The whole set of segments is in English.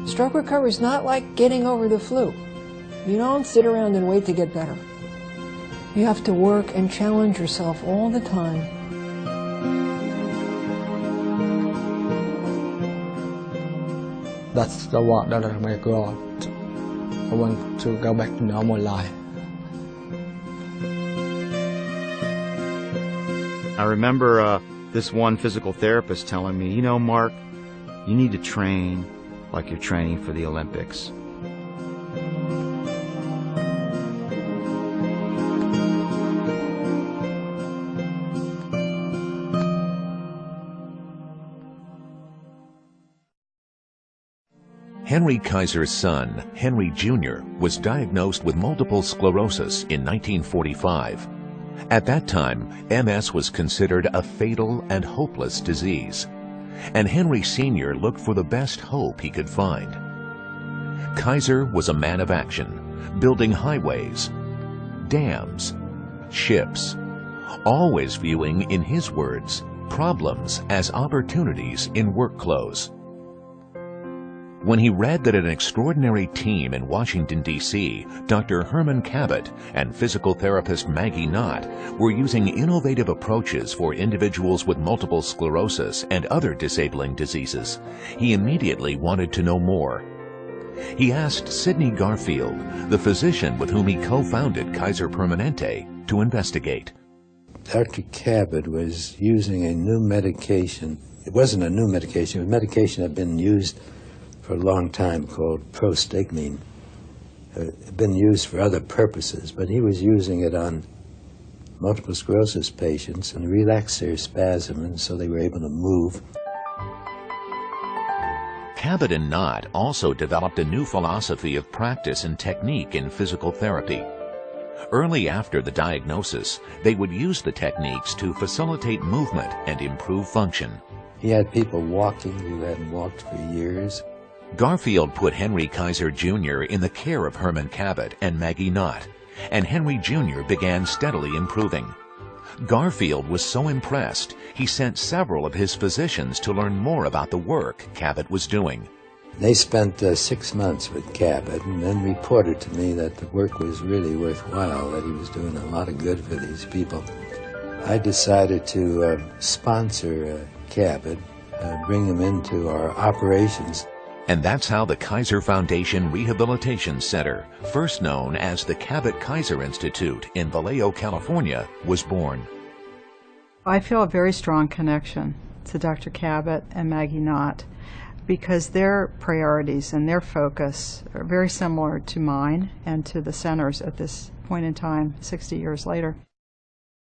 Stroke recovery is not like getting over the flu. You don't sit around and wait to get better. You have to work and challenge yourself all the time. That's the work that I make God. I want to go back to normal life. I remember this one physical therapist telling me, you know, Mark, you need to train like you're training for the Olympics. Henry Kaiser's son, Henry Jr., was diagnosed with multiple sclerosis in 1945. At that time, MS was considered a fatal and hopeless disease, and Henry Sr. looked for the best hope he could find. Kaiser was a man of action, building highways, dams, ships, always viewing, in his words, problems as opportunities in work clothes. When he read that an extraordinary team in Washington, D.C., Dr. Herman Kabat and physical therapist Maggie Knott, were using innovative approaches for individuals with multiple sclerosis and other disabling diseases, he immediately wanted to know more. He asked Sidney Garfield, the physician with whom he co-founded Kaiser Permanente, to investigate. Dr. Kabat was using a new medication. It wasn't a new medication. It was medication that had been used for a long time called prostigmine. It had been used for other purposes, but he was using it on multiple sclerosis patients and relaxed their spasm, and so they were able to move. Kabat and Knott also developed a new philosophy of practice and technique in physical therapy. Early after the diagnosis, they would use the techniques to facilitate movement and improve function. He had people walking who hadn't walked for years. Garfield put Henry Kaiser Jr. in the care of Herman Kabat and Maggie Knott, and Henry Jr. began steadily improving. Garfield was so impressed, he sent several of his physicians to learn more about the work Kabat was doing. They spent 6 months with Kabat and then reported to me that the work was really worthwhile, that he was doing a lot of good for these people. I decided to sponsor Kabat, bring him into our operations. And that's how the Kaiser Foundation Rehabilitation Center, first known as the Kabat Kaiser Institute in Vallejo, California, was born. I feel a very strong connection to Dr. Kabat and Maggie Knott because their priorities and their focus are very similar to mine and to the center's at this point in time, 60 years later.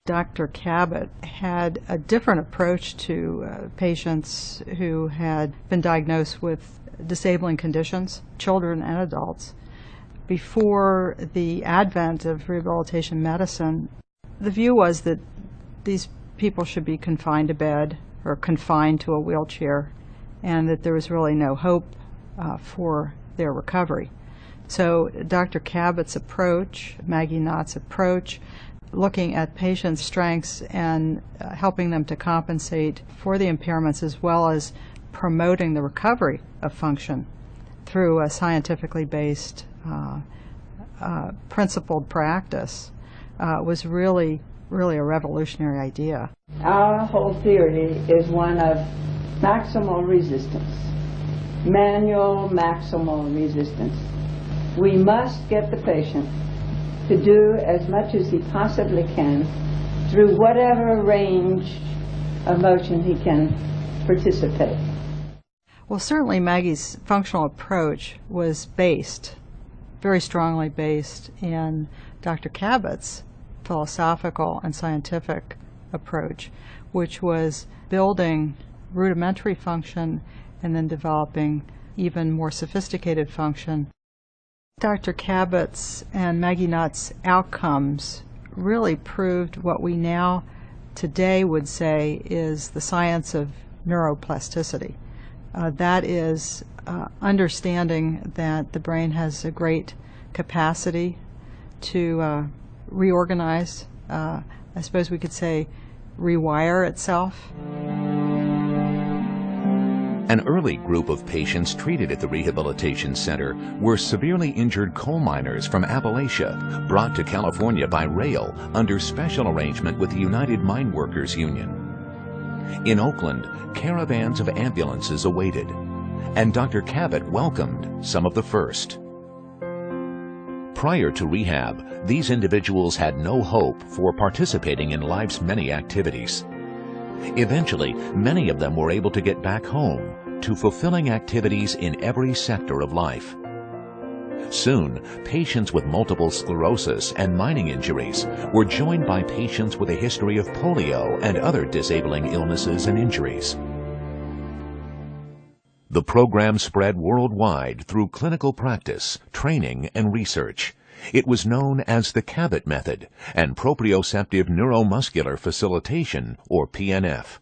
Dr. Kabat had a different approach to patients who had been diagnosed with disabling conditions, children and adults. Before the advent of rehabilitation medicine, the view was that these people should be confined to bed or confined to a wheelchair, and that there was really no hope for their recovery. So Dr. Kabat's approach, Maggie Knott's approach, looking at patients' strengths and helping them to compensate for the impairments as well as promoting the recovery of function through a scientifically based principled practice was really a revolutionary idea. Our whole theory is one of maximal resistance, manual maximal resistance. We must get the patient to do as much as he possibly can through whatever range of motion he can participate. Well, certainly Maggie's functional approach was based, very strongly based, in Dr. Kabat's philosophical and scientific approach, which was building rudimentary function and then developing even more sophisticated function. Dr. Kabat's and Maggie Knott's outcomes really proved what we now today would say is the science of neuroplasticity. That is understanding that the brain has a great capacity to reorganize, I suppose we could say rewire itself. An early group of patients treated at the rehabilitation center were severely injured coal miners from Appalachia, brought to California by rail under special arrangement with the United Mine Workers Union. In Oakland, caravans of ambulances awaited, and Dr. Kabat welcomed some of the first. Prior to rehab, these individuals had no hope for participating in life's many activities. Eventually, many of them were able to get back home to fulfilling activities in every sector of life. Soon, patients with multiple sclerosis and mining injuries were joined by patients with a history of polio and other disabling illnesses and injuries. The program spread worldwide through clinical practice, training, and research. It was known as the Kabat method and proprioceptive neuromuscular facilitation, or PNF.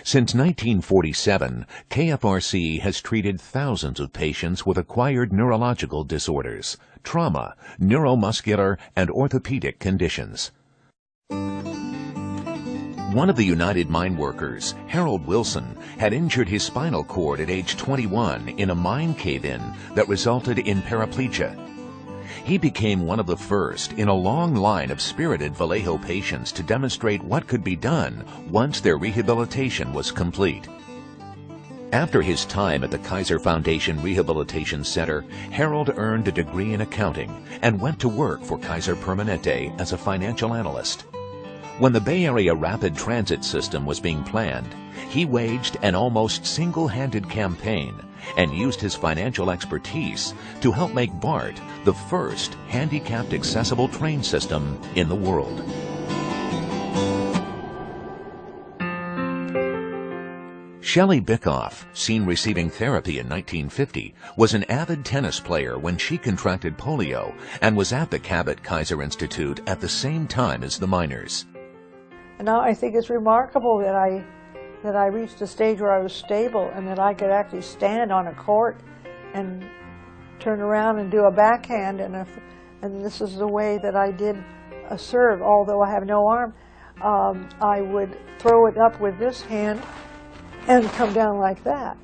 Since 1947, KFRC has treated thousands of patients with acquired neurological disorders, trauma, neuromuscular, and orthopedic conditions. One of the United Mine Workers, Harold Wilson, had injured his spinal cord at age 21 in a mine cave-in that resulted in paraplegia. He became one of the first in a long line of spirited Vallejo patients to demonstrate what could be done once their rehabilitation was complete. After his time at the Kaiser Foundation Rehabilitation Center, Harold earned a degree in accounting and went to work for Kaiser Permanente as a financial analyst. When the Bay Area Rapid Transit System was being planned, he waged an almost single-handed campaign and used his financial expertise to help make BART the first handicapped accessible train system in the world. Shelley Bickoff, seen receiving therapy in 1950, was an avid tennis player when she contracted polio and was at the Kabat Kaiser Institute at the same time as the miners. And now I think it's remarkable that I reached a stage where I was stable and that I could actually stand on a court and turn around and do a backhand, and this is the way that I did a serve. Although I have no arm, I would throw it up with this hand and come down like that.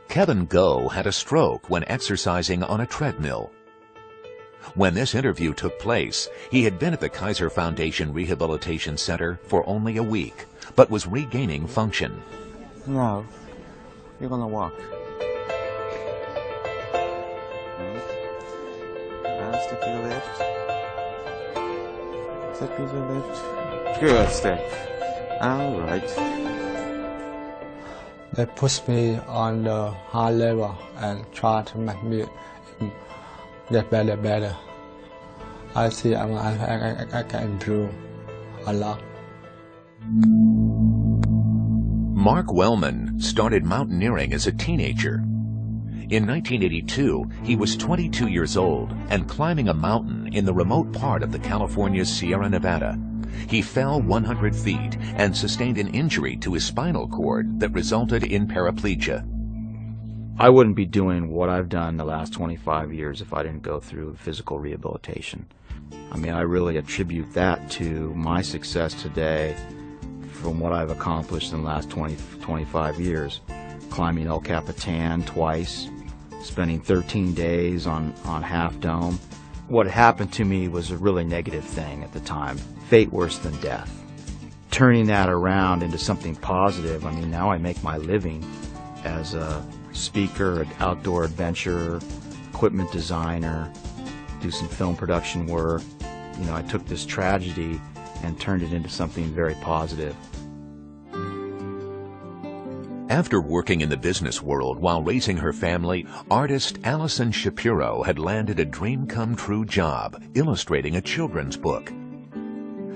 Kevin Go had a stroke when exercising on a treadmill. When this interview took place, he had been at the Kaiser Foundation Rehabilitation Center for only a week, but was regaining function. No, you're gonna walk. Step to the left. Step to the left. Good step. All right. They pushed me on the high level and tried to make me get better. I see I can improve a lot. Mark Wellman started mountaineering as a teenager. In 1982, he was 22 years old and climbing a mountain in the remote part of the California Sierra Nevada. He fell 100 feet and sustained an injury to his spinal cord that resulted in paraplegia. I wouldn't be doing what I've done the last 25 years if I didn't go through physical rehabilitation. I mean, I really attribute that to my success today from what I've accomplished in the last 25 years. Climbing El Capitan twice, spending 13 days on Half Dome. What happened to me was a really negative thing at the time, fate worse than death. Turning that around into something positive, I mean, now I make my living as a speaker, an outdoor adventurer, equipment designer, do some film production work. You know, I took this tragedy and turned it into something very positive. After working in the business world while raising her family, artist Allison Shapiro had landed a dream-come-true job illustrating a children's book.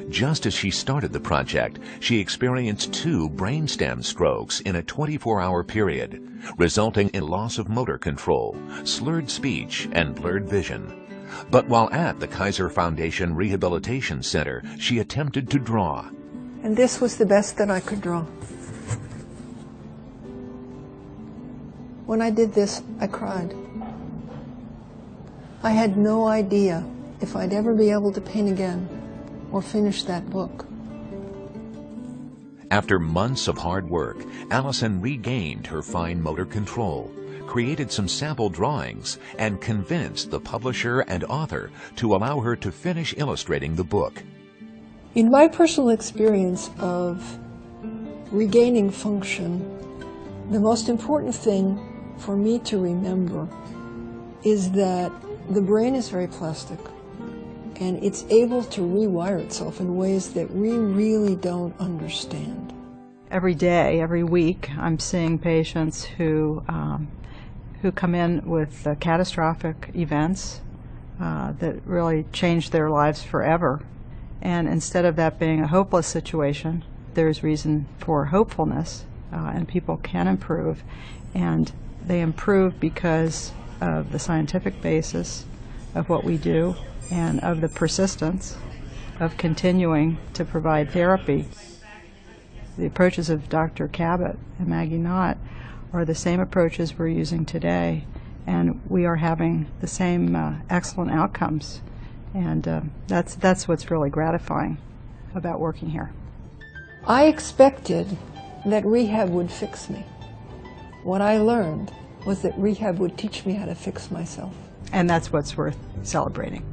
Just as she started the project, she experienced 2 brainstem strokes in a 24-hour period, resulting in loss of motor control, slurred speech, and blurred vision. But while at the Kaiser Foundation Rehabilitation Center, she attempted to draw. And this was the best that I could draw. When I did this, I cried. I had no idea if I'd ever be able to paint again or finish that book. After months of hard work, Allison regained her fine motor control, created some sample drawings, and convinced the publisher and author to allow her to finish illustrating the book. In my personal experience of regaining function, the most important thing for me to remember is that the brain is very plastic, and it's able to rewire itself in ways that we really don't understand. Every day, every week, I'm seeing patients who come in with catastrophic events that really change their lives forever. And instead of that being a hopeless situation, there's reason for hopefulness, and people can improve. And they improve because of the scientific basis of what we do and of the persistence of continuing to provide therapy. The approaches of Dr. Kabat and Maggie Knott are the same approaches we're using today, and we are having the same excellent outcomes. And that's what's really gratifying about working here. I expected that rehab would fix me. What I learned was that rehab would teach me how to fix myself. And that's what's worth celebrating.